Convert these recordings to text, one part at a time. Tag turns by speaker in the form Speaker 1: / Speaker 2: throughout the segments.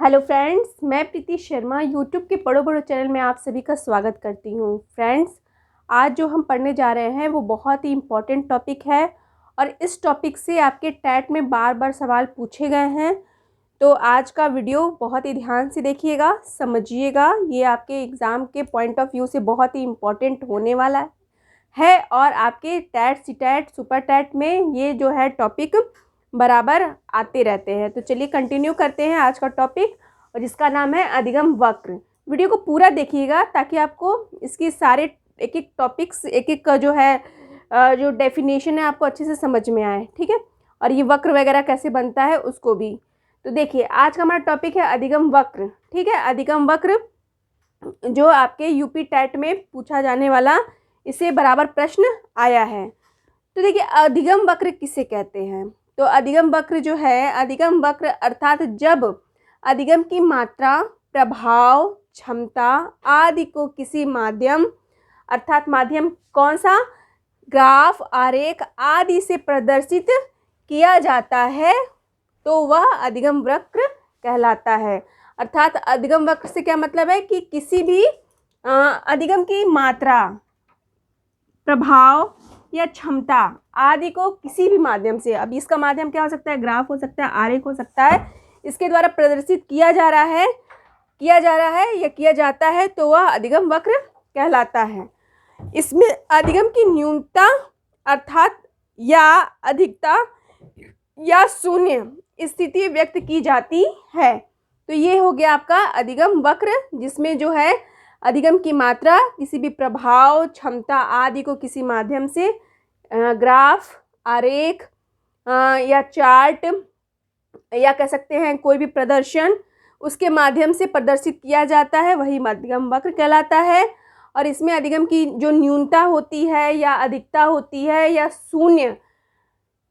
Speaker 1: Hello friends, मैं प्रीति Sharma YouTube के पढ़ो बड़ो चैनल में आप सभी का स्वागत करती हूँ। फ्रेंड्स, आज जो हम पढ़ने जा रहे हैं वो बहुत ही इम्पोर्टेंट टॉपिक है और इस टॉपिक से आपके टैट में बार बार सवाल पूछे गए हैं। तो आज का वीडियो बहुत ही ध्यान से देखिएगा, समझिएगा। ये आपके एग्ज़ाम के पॉइंट ऑफ व्यू से बहुत ही इम्पोर्टेंट होने वाला है और आपके टैट, सीटैट, सुपर टैट में ये जो है टॉपिक बराबर आते रहते हैं। तो चलिए कंटिन्यू करते हैं आज का टॉपिक, और जिसका नाम है अधिगम वक्र। वीडियो को पूरा देखिएगा ताकि आपको इसकी सारे एक एक टॉपिक्स, एक एक का जो है जो डेफिनेशन है आपको अच्छे से समझ में आए, ठीक है। और ये वक्र वगैरह कैसे बनता है उसको भी। तो देखिए, आज का हमारा टॉपिक है अधिगम वक्र, ठीक है। अधिगम वक्र जो आपके यूपी टैट में पूछा जाने वाला, इसे बराबर प्रश्न आया है। तो देखिए, अधिगम वक्र किसे कहते हैं। तो अधिगम वक्र जो है, अधिगम वक्र अर्थात जब अधिगम की मात्रा, प्रभाव, क्षमता आदि को किसी माध्यम, अर्थात माध्यम कौन सा, ग्राफ, आरेख आदि से प्रदर्शित किया जाता है तो वह अधिगम वक्र कहलाता है। अर्थात अधिगम वक्र से क्या मतलब है कि किसी भी अधिगम की मात्रा, प्रभाव या क्षमता आदि को किसी भी माध्यम से, अब इसका माध्यम क्या हो सकता है, ग्राफ हो सकता है, आरेख हो सकता है, इसके द्वारा प्रदर्शित किया जा रहा है या किया जाता है तो वह अधिगम वक्र कहलाता है। इसमें अधिगम की न्यूनता अर्थात या अधिकता या शून्य स्थिति व्यक्त की जाती है। तो ये हो गया आपका अधिगम वक्र, जिसमें जो है अधिगम की मात्रा किसी भी प्रभाव, क्षमता आदि को किसी माध्यम से ग्राफ, आरेख या चार्ट या कह सकते हैं कोई भी प्रदर्शन, उसके माध्यम से प्रदर्शित किया जाता है, वही अधिगम वक्र कहलाता है। और इसमें अधिगम की जो न्यूनता होती है या अधिकता होती है या शून्य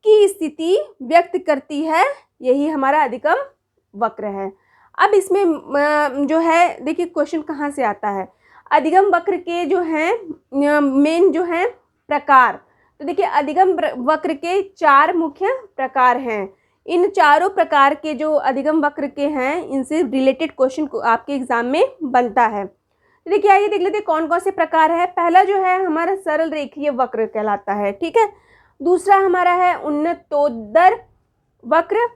Speaker 1: की स्थिति व्यक्त करती है, यही हमारा अधिगम वक्र है। अब इसमें जो है देखिए, क्वेश्चन कहाँ से आता है। अधिगम वक्र के जो हैं मेन जो हैं प्रकार। तो देखिए, अधिगम वक्र के 4 मुख्य प्रकार हैं। इन चारों प्रकार के जो अधिगम वक्र के हैं, इनसे रिलेटेड क्वेश्चन को आपके एग्जाम में बनता है। तो देखिए, आइए देख लेते हैं कौन कौन से प्रकार है। पहला जो है हमारा सरल रेखीय वक्र कहलाता है, ठीक है। दूसरा हमारा है उन्नतोत्तर वक्र,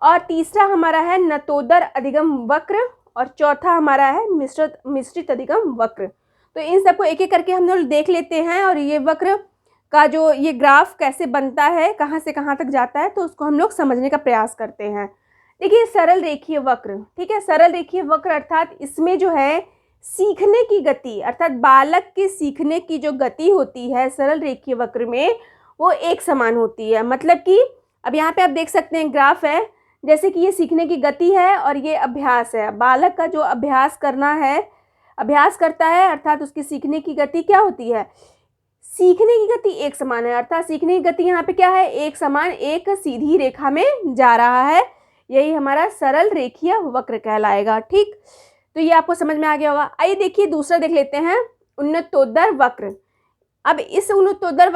Speaker 1: और तीसरा हमारा है नतोदर अधिगम वक्र, और चौथा हमारा है मिश्रित अधिगम वक्र। तो इन सबको एक एक करके हम लोग देख लेते हैं, और ये वक्र का जो ये ग्राफ कैसे बनता है, कहाँ से कहाँ तक जाता है, तो उसको हम लोग समझने का प्रयास करते हैं। देखिए, सरल रेखीय वक्र, ठीक है। सरल रेखीय वक्र अर्थात इसमें जो है सीखने की गति, अर्थात बालक के सीखने की जो गति होती है सरल रेखीय वक्र में, वो एक समान होती है। मतलब कि अब यहाँ पे आप देख सकते हैं ग्राफ है, जैसे कि ये सीखने की गति है और ये अभ्यास है। बालक का जो अभ्यास करता है अर्थात उसकी सीखने की गति क्या होती है, सीखने की गति एक समान है। अर्थात सीखने की गति यहाँ पे क्या है, एक समान, एक सीधी रेखा में जा रहा है। यही हमारा सरल रेखीय वक्र कहलाएगा, ठीक। तो ये आपको समझ में आ गया होगा। आइए देखिए, दूसरा देख लेते हैं उन्नतोत्तर वक्र। अब इस उन्नतोत्तर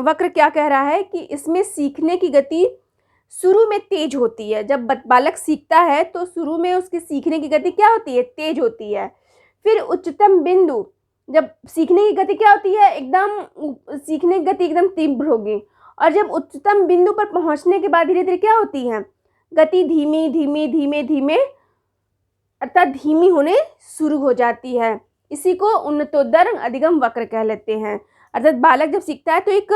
Speaker 1: वक्र क्या कह रहा है कि इसमें सीखने की गति शुरू में तेज होती है। जब बालक सीखता है तो शुरू में उसकी सीखने की गति क्या होती है, तेज होती है। फिर उच्चतम बिंदु, जब सीखने की गति क्या होती है, सीखने की गति एकदम तीव्र होगी। और जब उच्चतम बिंदु पर पहुंचने के बाद धीरे धीरे क्या होती है, गति धीमी धीमे धीमे धीमे अर्थात धीमी होने शुरू हो जाती है। इसी को उन्नतोत्तर अधिगम वक्र कह लेते हैं। अर्थात बालक जब सीखता है तो एक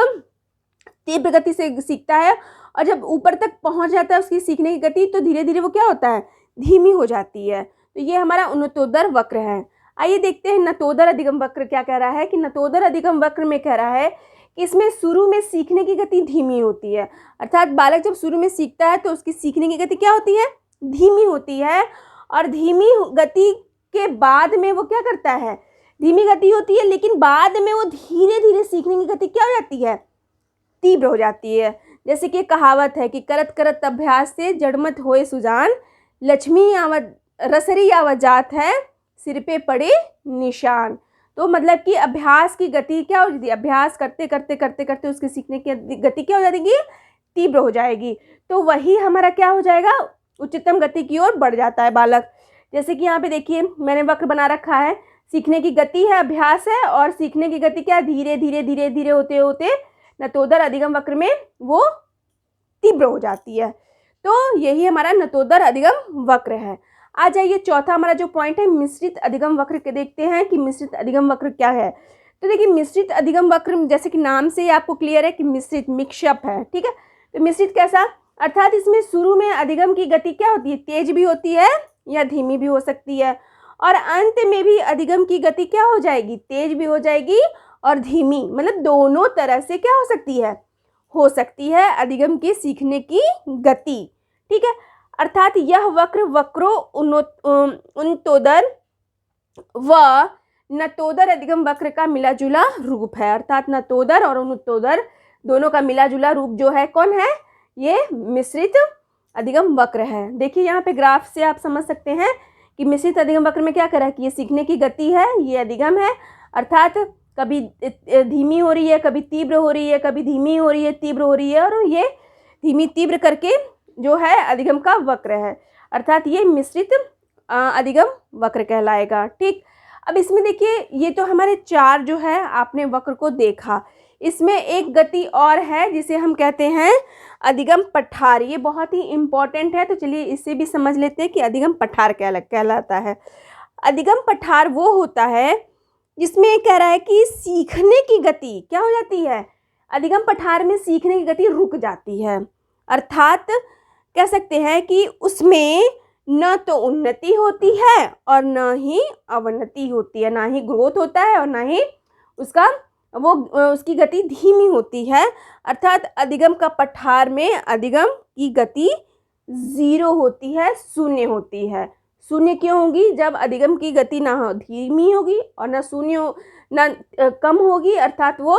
Speaker 1: तीव्र गति से सीखता है, और जब ऊपर तक पहुंच जाता है उसकी सीखने की गति, तो धीरे धीरे वो क्या होता है, धीमी हो जाती है। तो ये हमारा उन्नतोत्तर वक्र है। आइए देखते हैं नतोदर अधिगम वक्र क्या कह रहा है। कि नतोदर अधिगम वक्र में कह रहा है कि इसमें शुरू में सीखने की गति धीमी होती है। अर्थात बालक जब शुरू में सीखता है तो उसकी सीखने की गति क्या होती है, धीमी होती है। और धीमी गति के बाद में वो क्या करता है, धीमी गति होती है, लेकिन बाद में वो धीरे धीरे सीखने की गति क्या हो जाती है, तीव्र हो जाती है। जैसे कि कहावत है कि करत करत अभ्यास से जड़मत होए सुजान, लक्ष्मी आवत रसरी आवत जात है, सिर पे पड़े निशान। तो मतलब कि अभ्यास की गति क्या हो जाती है, अभ्यास करते करते करते करते उसके सीखने की गति क्या हो जाएगी, तीव्र हो जाएगी। तो वही हमारा क्या हो जाएगा, उच्चतम गति की ओर बढ़ जाता है बालक। जैसे कि यहाँ पे देखिए मैंने वक्र बना रखा है, सीखने की गति है, अभ्यास है, और सीखने की गति क्या, धीरे धीरे धीरे धीरे होते होते नतोदर अधिगम वक्र में वो तीव्र हो जाती है। तो यही हमारा नतोदर अधिगम वक्र है। आ जाइए चौथा हमारा जो पॉइंट है मिश्रित अधिगम वक्र के देखते हैं कि मिश्रित अधिगम वक्र क्या है। तो देखिए मिश्रित अधिगम वक्र जैसे कि नाम से ही आपको क्लियर है कि मिश्रित, मिक्सअप है, ठीक है। तो मिश्रित कैसा, अर्थात इसमें शुरू में अधिगम की गति क्या होती है, तेज भी होती है या धीमी भी हो सकती है, और अंत में भी अधिगम की गति क्या हो जाएगी, तेज भी हो जाएगी और धीमी, मतलब दोनों तरह से क्या हो सकती है अधिगम की सीखने की गति, ठीक है। अर्थात यह वक्र वक्रो उन्नतोदर व नतोदर अधिगम वक्र का मिला जुला रूप है। अर्थात नतोदर और उन्नतोदर दोनों का मिला जुला रूप जो है कौन है, ये मिश्रित अधिगम वक्र है। देखिए यहाँ पे ग्राफ से आप समझ सकते हैं कि मिश्रित अधिगम वक्र में क्या करा कि ये सीखने की गति है, ये अधिगम है, अर्थात कभी धीमी हो रही है, कभी तीव्र हो रही है, कभी धीमी हो रही है, तीव्र हो रही है, और ये धीमी तीव्र करके जो है अधिगम का वक्र है, अर्थात ये मिश्रित अधिगम वक्र कहलाएगा, ठीक। अब इसमें देखिए ये तो हमारे चार जो है आपने वक्र को देखा, इसमें एक गति और है जिसे हम कहते हैं अधिगम पठार। ये बहुत ही इम्पॉर्टेंट है, तो चलिए इसे भी समझ लेते हैं कि अधिगम पठार क्या कहलाता है। अधिगम पठार वो होता है जिसमें कह रहा है कि सीखने की गति क्या हो जाती है, अधिगम पठार में सीखने की गति रुक जाती है, अर्थात कह सकते हैं कि उसमें न तो उन्नति होती है और न ही अवनति होती है, ना ही ग्रोथ होता है और ना ही उसकी गति धीमी होती है, अर्थात अधिगम का पठार में अधिगम की गति 0 होती है, शून्य होती है। शून्य क्यों होगी, जब अधिगम की गति ना धीमी होगी और ना शून्य ना कम होगी, अर्थात वो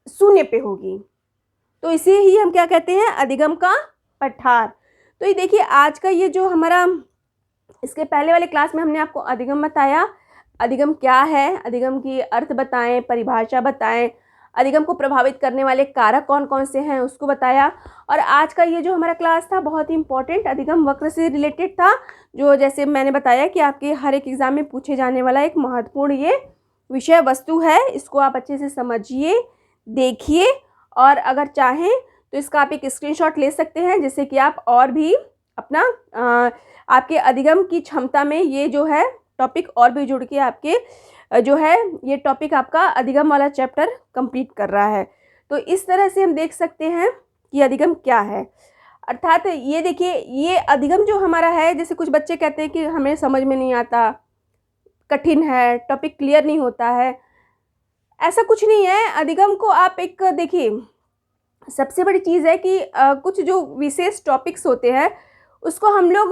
Speaker 1: शून्य पे होगी, तो इसे ही हम क्या कहते हैं, अधिगम का पठार। तो ये देखिए आज का ये जो हमारा, इसके पहले वाले क्लास में हमने आपको अधिगम बताया, अधिगम क्या है, अधिगम की अर्थ बताएं, परिभाषा बताएं, अधिगम को प्रभावित करने वाले कारक कौन कौन से हैं उसको बताया। और आज का ये जो हमारा क्लास था बहुत ही इंपॉर्टेंट अधिगम वक्र से रिलेटेड था, जो जैसे मैंने बताया कि आपके हर एक एग्ज़ाम में पूछे जाने वाला एक महत्वपूर्ण ये विषय वस्तु है। इसको आप अच्छे से समझिए, देखिए, और अगर चाहें तो इसका आप एक स्क्रीनशॉट ले सकते हैं, जिससे कि आप और भी अपना आपके अधिगम की क्षमता में ये जो है टॉपिक और भी जुड़ के आपके जो है ये टॉपिक आपका अधिगम वाला चैप्टर कंप्लीट कर रहा है। तो इस तरह से हम देख सकते हैं कि अधिगम क्या है। अर्थात ये देखिए ये अधिगम जो हमारा है, जैसे कुछ बच्चे कहते हैं कि हमें समझ में नहीं आता, कठिन है, टॉपिक क्लियर नहीं होता है, ऐसा कुछ नहीं है। अधिगम को आप एक देखिए, सबसे बड़ी चीज़ है कि कुछ जो विशेष टॉपिक्स होते हैं उसको हम लोग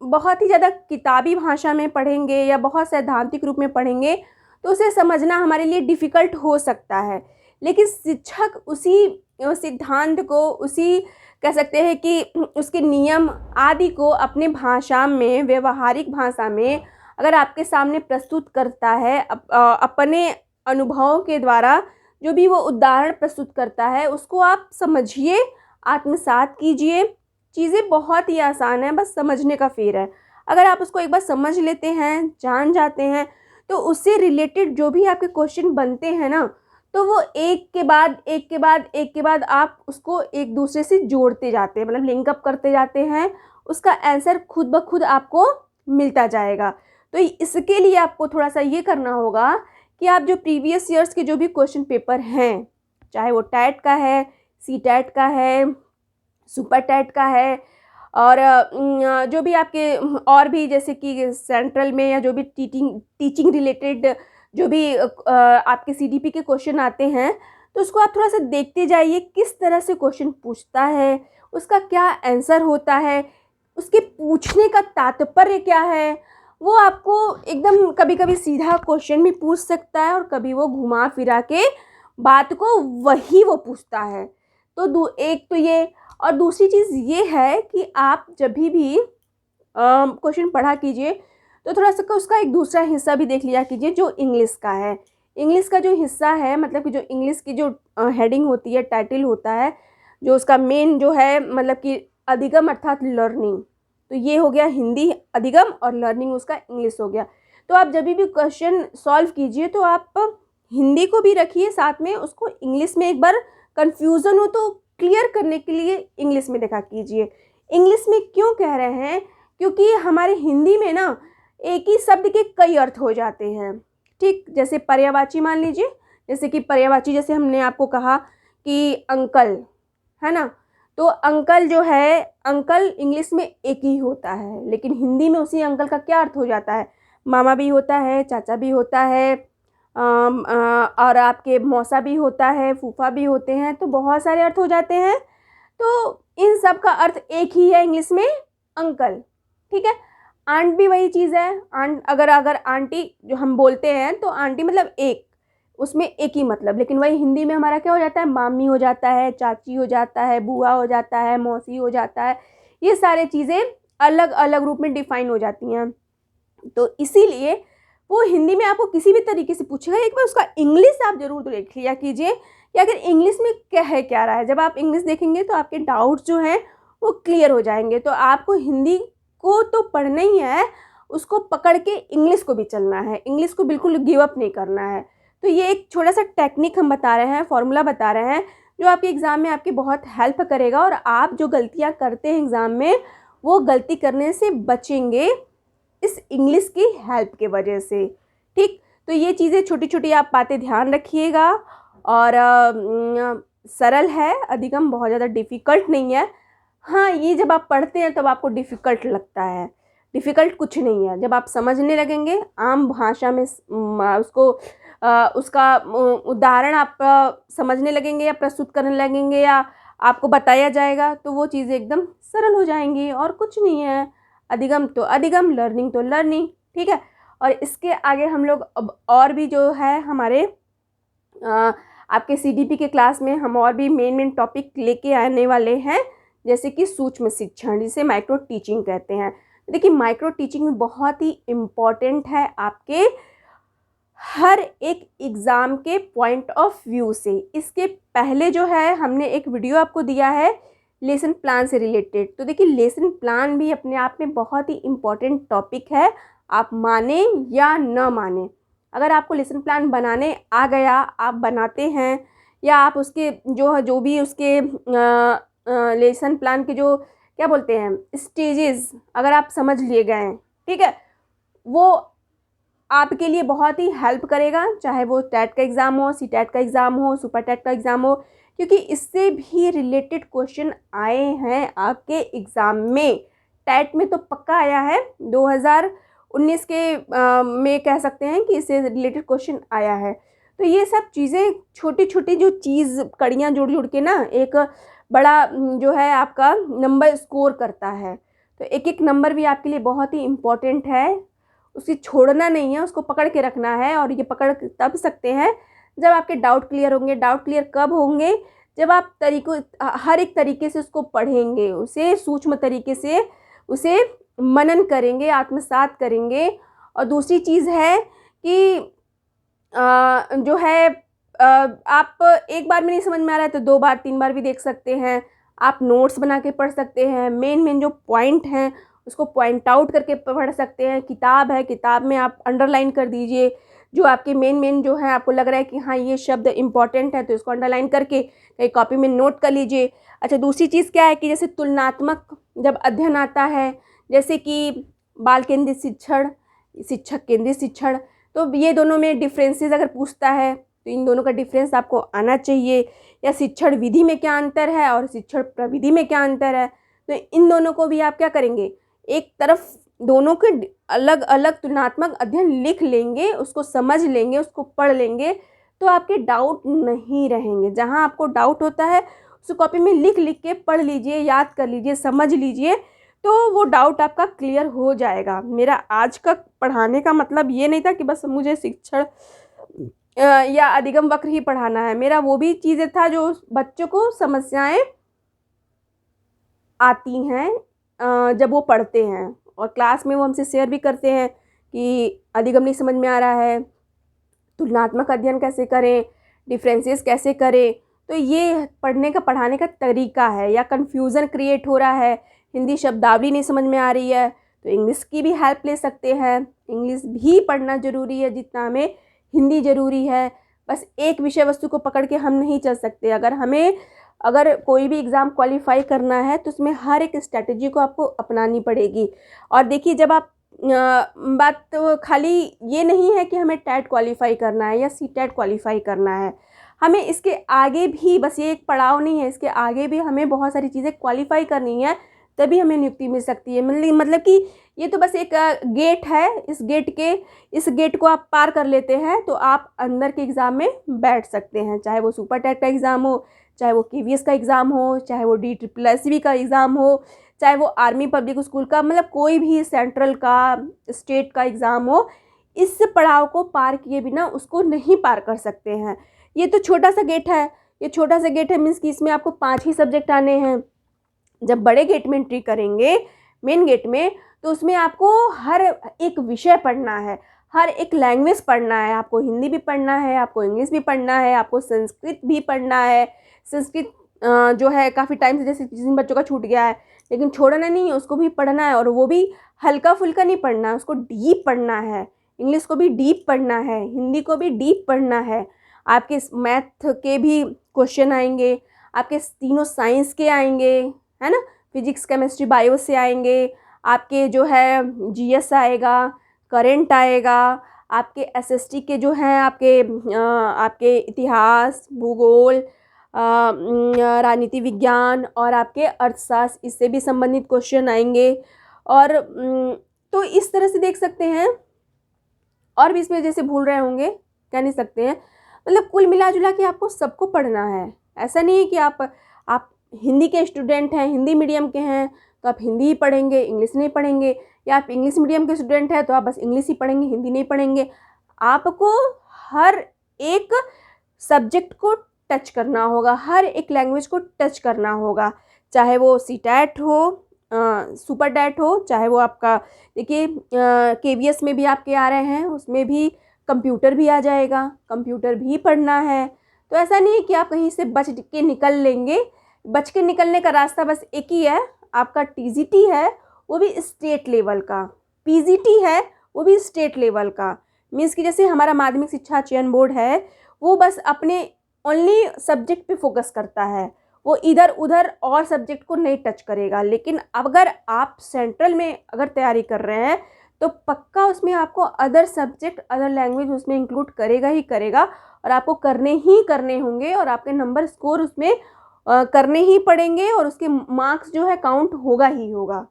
Speaker 1: बहुत ही ज़्यादा किताबी भाषा में पढ़ेंगे या बहुत सैद्धांतिक रूप में पढ़ेंगे तो उसे समझना हमारे लिए डिफ़िकल्ट हो सकता है, लेकिन शिक्षक उसी सिद्धांत को, उसी कह सकते हैं कि उसके नियम आदि को अपने भाषा में, व्यवहारिक भाषा में अगर आपके सामने प्रस्तुत करता है, अपने अनुभवों के द्वारा जो भी वो उदाहरण प्रस्तुत करता है उसको आप समझिए, आत्मसात कीजिए। चीज़ें बहुत ही आसान है, बस समझने का फेर है। अगर आप उसको एक बार समझ लेते हैं, जान जाते हैं, तो उससे रिलेटेड जो भी आपके क्वेश्चन बनते हैं ना, तो वो एक के बाद आप उसको एक दूसरे से जोड़ते जाते हैं, मतलब लिंकअप करते जाते हैं, उसका आंसर खुद ब खुद आपको मिलता जाएगा। तो इसके लिए आपको थोड़ा सा ये करना होगा कि आप जो प्रीवियस ईयर्स के जो भी क्वेश्चन पेपर हैं, चाहे वो टैट का है, सी टैट का है, सुपर टैट का है, और जो भी आपके और भी जैसे कि सेंट्रल में या जो भी टीचिंग रिलेटेड जो भी आपके सीडीपी के क्वेश्चन आते हैं, तो उसको आप थोड़ा सा देखते जाइए, किस तरह से क्वेश्चन पूछता है, उसका क्या आंसर होता है, उसके पूछने का तात्पर्य क्या है। वो आपको एकदम कभी कभी सीधा क्वेश्चन भी पूछ सकता है और कभी वो घुमा फिरा के बात को वही वो पूछता है। तो एक तो ये, और दूसरी चीज़ ये है कि आप जब भी क्वेश्चन पढ़ा कीजिए तो थोड़ा सा उसका एक दूसरा हिस्सा भी देख लिया कीजिए जो इंग्लिश का है। इंग्लिश का जो हिस्सा है, मतलब कि जो इंग्लिश की जो हेडिंग होती है, टाइटल होता है, जो उसका मेन जो है मतलब कि अधिगम अर्थात लर्निंग। तो ये हो गया हिंदी अधिगम और लर्निंग उसका इंग्लिश हो गया। तो आप जब भी क्वेश्चन सॉल्व कीजिए तो आप हिंदी को भी रखिए साथ में, उसको इंग्लिश में एक बार कन्फ्यूज़न हो तो क्लियर करने के लिए इंग्लिश में देखा कीजिए। इंग्लिश में क्यों कह रहे हैं, क्योंकि हमारे हिंदी में ना एक ही शब्द के कई अर्थ हो जाते हैं। ठीक, जैसे पर्यायवाची मान लीजिए, जैसे कि पर्यायवाची जैसे हमने आपको कहा कि अंकल, है ना, तो अंकल जो है, अंकल इंग्लिश में एक ही होता है, लेकिन हिंदी में उसी अंकल का क्या अर्थ हो जाता है, मामा भी होता है, चाचा भी होता है, और आपके मौसा भी होता है, फूफा भी होते हैं, तो बहुत सारे अर्थ हो जाते हैं। तो इन सब का अर्थ एक ही है इंग्लिश में, अंकल। ठीक है, आंट भी वही चीज़ है। आंट अगर आंटी जो हम बोलते हैं तो आंटी मतलब एक, उसमें एक ही मतलब, लेकिन वही हिंदी में हमारा क्या हो जाता है, मामी हो जाता है, चाची हो जाता है, बुआ हो जाता है, मौसी हो जाता है। ये सारे चीज़ें अलग अलग रूप में डिफाइन हो जाती हैं। तो इसीलिए वो हिंदी में आपको किसी भी तरीके से पूछेगा, एक बार उसका इंग्लिश आप ज़रूर देख लिया कीजिए कि आखिर इंग्लिश में क्या रहा है। जब आप इंग्लिश देखेंगे तो आपके डाउट्स जो हैं वो क्लियर हो जाएंगे। तो आपको हिंदी को तो पढ़ना ही है, उसको पकड़ के इंग्लिश को भी चलना है, इंग्लिश को बिल्कुल गिव अप नहीं करना है। तो ये एक छोटा सा टेक्निक हम बता रहे हैं, फॉर्मूला बता रहे हैं, जो आपके एग्ज़ाम में आपकी बहुत हेल्प करेगा और आप जो गलतियाँ करते हैं एग्ज़ाम में वो गलती करने से बचेंगे इस इंग्लिश की हेल्प के वजह से। ठीक, तो ये चीज़ें छोटी छोटी आप बातें ध्यान रखिएगा। और सरल है, अधिगम बहुत ज़्यादा डिफ़िकल्ट नहीं है। हाँ, ये जब आप पढ़ते हैं तब आपको डिफ़िकल्ट लगता है, डिफ़िकल्ट कुछ नहीं है। जब आप समझने लगेंगे आम भाषा में उसका उदाहरण आप समझने लगेंगे या प्रस्तुत करने लगेंगे या आपको बताया जाएगा, तो वो चीज़ें एकदम सरल हो जाएंगी और कुछ नहीं है। अधिगम तो अधिगम, लर्निंग तो लर्निंग। ठीक है, और इसके आगे हम लोग अब और भी जो है हमारे आपके CDP के क्लास में हम और भी मेन टॉपिक लेके आने वाले हैं, जैसे कि सूक्ष्म शिक्षण, जिसे माइक्रो टीचिंग कहते हैं। देखिए, माइक्रो टीचिंग बहुत ही इम्पॉर्टेंट है आपके हर एक एग्ज़ाम के पॉइंट ऑफ व्यू से। इसके पहले जो है हमने एक वीडियो आपको दिया है लेसन प्लान से रिलेटेड। तो देखिए, लेसन प्लान भी अपने आप में बहुत ही इम्पॉर्टेंट टॉपिक है, आप माने या न माने। अगर आपको लेसन प्लान बनाने आ गया, आप बनाते हैं, या आप उसके जो भी उसके लेसन प्लान के जो क्या बोलते हैं स्टेजेस, अगर आप समझ लिए गए हैं, ठीक है, वो आपके लिए बहुत ही हेल्प करेगा, चाहे वो टेट का एग्ज़ाम हो, CTET का एग्ज़ाम हो, सुपर टेट का एग्ज़ाम हो, क्योंकि इससे भी रिलेटेड क्वेश्चन आए हैं आपके एग्ज़ाम में। टेट में तो पक्का आया है, 2019 के में कह सकते हैं कि इससे रिलेटेड क्वेश्चन आया है। तो ये सब चीज़ें छोटी छोटी जो चीज़ कड़ियाँ जुड़ के ना एक बड़ा जो है आपका नंबर स्कोर करता है। तो एक एक नंबर भी आपके लिए बहुत ही इम्पोर्टेंट है, उसे छोड़ना नहीं है, उसको पकड़ के रखना है। और ये पकड़ तब सकते हैं जब आपके डाउट क्लियर होंगे। डाउट क्लियर कब होंगे, जब आप हर एक तरीके से उसको पढ़ेंगे, उसे सूक्ष्म तरीके से उसे मनन करेंगे, आत्मसात करेंगे। और दूसरी चीज़ है कि जो है आप एक बार में नहीं समझ में आ रहा है तो 2 बार 3 बार भी देख सकते हैं। आप नोट्स बना के पढ़ सकते हैं, मेन जो पॉइंट हैं उसको पॉइंट आउट करके पढ़ सकते हैं। किताब है, किताब में आप अंडरलाइन कर दीजिए जो आपके मेन जो है, आपको लग रहा है कि हाँ ये शब्द इम्पॉर्टेंट है, तो इसको अंडरलाइन करके कहीं कॉपी में नोट कर लीजिए। अच्छा, दूसरी चीज़ क्या है कि जैसे तुलनात्मक जब अध्ययन आता है, जैसे कि बाल केंद्रित शिक्षण, शिक्षक केंद्रित शिक्षण, तो ये दोनों में डिफरेंसेस अगर पूछता है तो इन दोनों का डिफरेंस आपको आना चाहिए। या शिक्षण विधि में क्या अंतर है और शिक्षण प्रविधि में क्या अंतर है, तो इन दोनों को भी आप क्या करेंगे, एक तरफ दोनों के अलग अलग तुलनात्मक अध्ययन लिख लेंगे, उसको समझ लेंगे, उसको पढ़ लेंगे, तो आपके डाउट नहीं रहेंगे। जहाँ आपको डाउट होता है उस कॉपी में लिख के पढ़ लीजिए, याद कर लीजिए, समझ लीजिए, तो वो डाउट आपका क्लियर हो जाएगा। मेरा आज का पढ़ाने का मतलब ये नहीं था कि बस मुझे शिक्षण या अधिगम वक्र ही पढ़ाना है। मेरा वो भी चीज़ें था जो बच्चों को समस्याएं आती हैं जब वो पढ़ते हैं, और क्लास में वो हमसे शेयर भी करते हैं कि अधिगम नहीं समझ में आ रहा है, तुलनात्मक अध्ययन कैसे करें, डिफरेंसेस कैसे करें। तो ये पढ़ाने का तरीका है। या कन्फ्यूज़न क्रिएट हो रहा है, हिंदी शब्दावली नहीं समझ में आ रही है, तो इंग्लिश की भी हेल्प ले सकते हैं। इंग्लिश भी पढ़ना ज़रूरी है जितना हमें हिंदी ज़रूरी है। बस एक विषय वस्तु को पकड़ के हम नहीं चल सकते। अगर कोई भी एग्ज़ाम क्वालिफाई करना है तो उसमें हर एक स्ट्रैटेजी को आपको अपनानी पड़ेगी। और देखिए, जब आप बात तो खाली ये नहीं है कि हमें टेट क्वालिफाई करना है या सीटेट क्वालिफाई करना है, हमें इसके आगे भी, बस ये एक पड़ाव नहीं है, इसके आगे भी हमें बहुत सारी चीज़ें क्वालिफाई करनी है, तभी हमें नियुक्ति मिल सकती है। मतलब कि ये तो बस एक गेट है। इस गेट को आप पार कर लेते हैं तो आप अंदर के एग्ज़ाम में बैठ सकते हैं, चाहे वो सुपर टेट का एग्ज़ाम हो, चाहे वो KVS का एग्ज़ाम हो, चाहे वो DSSB का एग्ज़ाम हो, चाहे वो आर्मी पब्लिक स्कूल का, मतलब कोई भी सेंट्रल का, स्टेट का एग्ज़ाम हो, इस पड़ाव को पार किए बिना उसको नहीं पार कर सकते हैं। ये तो छोटा सा गेट है। ये छोटा सा गेट है मीन्स कि इसमें आपको 5 ही सब्जेक्ट आने हैं। जब बड़े गेट में एंट्री करेंगे, मेन गेट में, तो उसमें आपको हर एक विषय पढ़ना है, हर एक लैंग्वेज पढ़ना है। आपको हिंदी भी पढ़ना है, आपको इंग्लिश भी पढ़ना है, आपको संस्कृत भी पढ़ना है। संस्कृत जो है काफ़ी टाइम से, जैसे जिन बच्चों का छूट गया है, लेकिन छोड़ना नहीं है, उसको भी पढ़ना है। और वो भी हल्का फुल्का नहीं पढ़ना है, उसको डीप पढ़ना है। इंग्लिश को भी डीप पढ़ना है, हिंदी को भी डीप पढ़ना है। आपके मैथ के भी क्वेश्चन आएंगे, आपके तीनों साइंस के आएंगे, है ना, फिजिक्स केमिस्ट्री बायो से आएंगे, आपके जो है GS आएगा, करंट आएगा, आपके SST के जो हैं, आपके इतिहास, भूगोल, राजनीति विज्ञान और आपके अर्थशास्त्र, इससे भी संबंधित क्वेश्चन आएंगे। और तो इस तरह से देख सकते हैं। और भी इसमें जैसे भूल रहे होंगे, कह नहीं सकते हैं। मतलब कुल मिला जुला के आपको सबको पढ़ना है। ऐसा नहीं है कि आप हिंदी के स्टूडेंट हैं, हिंदी मीडियम के हैं तो आप हिंदी ही पढ़ेंगे, इंग्लिश नहीं पढ़ेंगे, या आप इंग्लिश मीडियम के स्टूडेंट हैं तो आप बस इंग्लिश ही पढ़ेंगे, हिंदी नहीं पढ़ेंगे। आपको हर एक सब्जेक्ट को टच करना होगा, हर एक लैंग्वेज को टच करना होगा, चाहे वो सीटेट हो, सुपर टेट हो, चाहे वो आपका, देखिए KVS में भी आपके आ रहे हैं, उसमें भी कंप्यूटर भी आ जाएगा, कंप्यूटर भी पढ़ना है। तो ऐसा नहीं है कि आप कहीं से बच के निकल लेंगे। बच के निकलने का रास्ता बस एक ही है, आपका TGT है, वो भी स्टेट लेवल का, PGT है, वो भी स्टेट लेवल का। मीन्स कि जैसे हमारा माध्यमिक शिक्षा चयन बोर्ड है, वो बस अपने ओनली सब्जेक्ट पे फोकस करता है, वो इधर उधर और सब्जेक्ट को नहीं टच करेगा। लेकिन अगर आप सेंट्रल में अगर तैयारी कर रहे हैं तो पक्का उसमें आपको अदर सब्जेक्ट, अदर लैंग्वेज उसमें इंक्लूड करेगा ही करेगा, और आपको करने ही करने होंगे, और आपके नंबर स्कोर उसमें करने ही पड़ेंगे, और उसके मार्क्स जो है काउंट होगा ही होगा।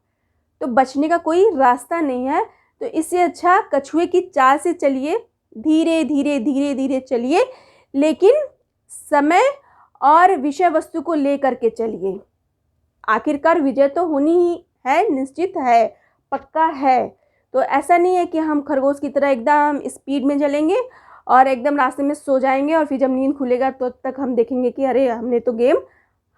Speaker 1: तो बचने का कोई रास्ता नहीं है। तो इससे अच्छा कछुए की चाल से चलिए, धीरे धीरे धीरे धीरे चलिए, लेकिन समय और विषय वस्तु को लेकर के चलिए। आखिरकार विजय तो होनी ही है, निश्चित है, पक्का है। तो ऐसा नहीं है कि हम खरगोश की तरह एकदम स्पीड में चलेंगे और एकदम रास्ते में सो जाएंगे, और फिर जब नींद खुलेगा तो तक हम देखेंगे कि अरे हमने तो गेम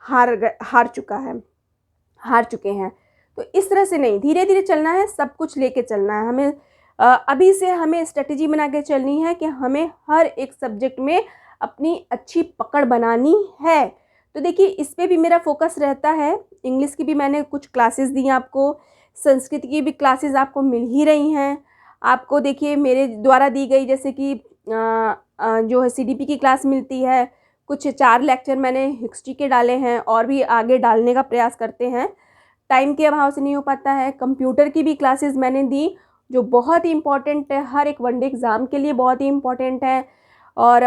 Speaker 1: हार चुके हैं। तो इस तरह से नहीं, धीरे धीरे चलना है, सब कुछ लेके चलना है। हमें अभी से हमें स्ट्रेटजी बना के चलनी है कि हमें हर एक सब्जेक्ट में अपनी अच्छी पकड़ बनानी है। तो देखिए, इस पे भी मेरा फोकस रहता है। इंग्लिश की भी मैंने कुछ क्लासेस दी आपको, संस्कृत की भी क्लासेस आपको मिल ही रही हैं। आपको देखिए मेरे द्वारा दी गई, जैसे कि जो है CDP की क्लास मिलती है, कुछ 4 लेक्चर मैंने हिस्ट्री के डाले हैं, और भी आगे डालने का प्रयास करते हैं, टाइम के अभाव से नहीं हो पाता है। कंप्यूटर की भी क्लासेस मैंने दी, जो बहुत ही इम्पॉर्टेंट है, हर एक वनडे एग्ज़ाम के लिए बहुत ही इम्पॉर्टेंट है। और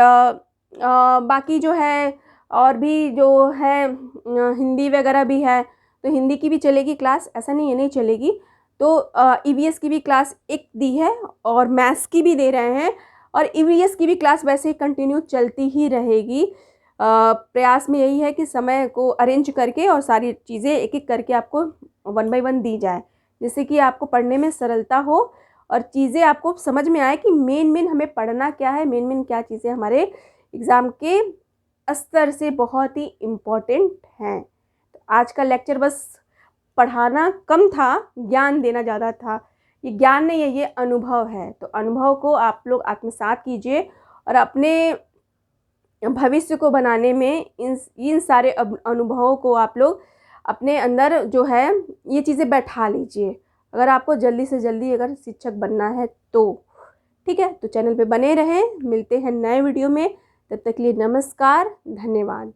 Speaker 1: बाकी जो है और भी जो है हिंदी वगैरह भी है, तो हिंदी की भी चलेगी क्लास, ऐसा नहीं है नहीं चलेगी। तो EVS की भी क्लास एक दी है, और मैथ्स की भी दे रहे हैं, और EVS की भी क्लास वैसे ही कंटिन्यू चलती ही रहेगी। प्रयास में यही है कि समय को अरेंज करके और सारी चीज़ें एक एक करके आपको 1 बाय 1 दी जाए, जिससे कि आपको पढ़ने में सरलता हो और चीज़ें आपको समझ में आए कि मेन हमें पढ़ना क्या है, मेन क्या चीज़ें हमारे एग्ज़ाम के स्तर से बहुत ही इम्पॉर्टेंट हैं। तो आज का लेक्चर बस पढ़ाना कम था, ज्ञान देना ज़्यादा था। ये ज्ञान नहीं है, ये अनुभव है। तो अनुभव को आप लोग आत्मसात कीजिए और अपने भविष्य को बनाने में इन सारे अनुभवों को आप लोग अपने अंदर जो है ये चीज़ें बैठा लीजिए, अगर आपको जल्दी से जल्दी अगर शिक्षक बनना है तो। ठीक है, तो चैनल पे बने रहें, मिलते हैं नए वीडियो में, तब तक के लिए नमस्कार, धन्यवाद।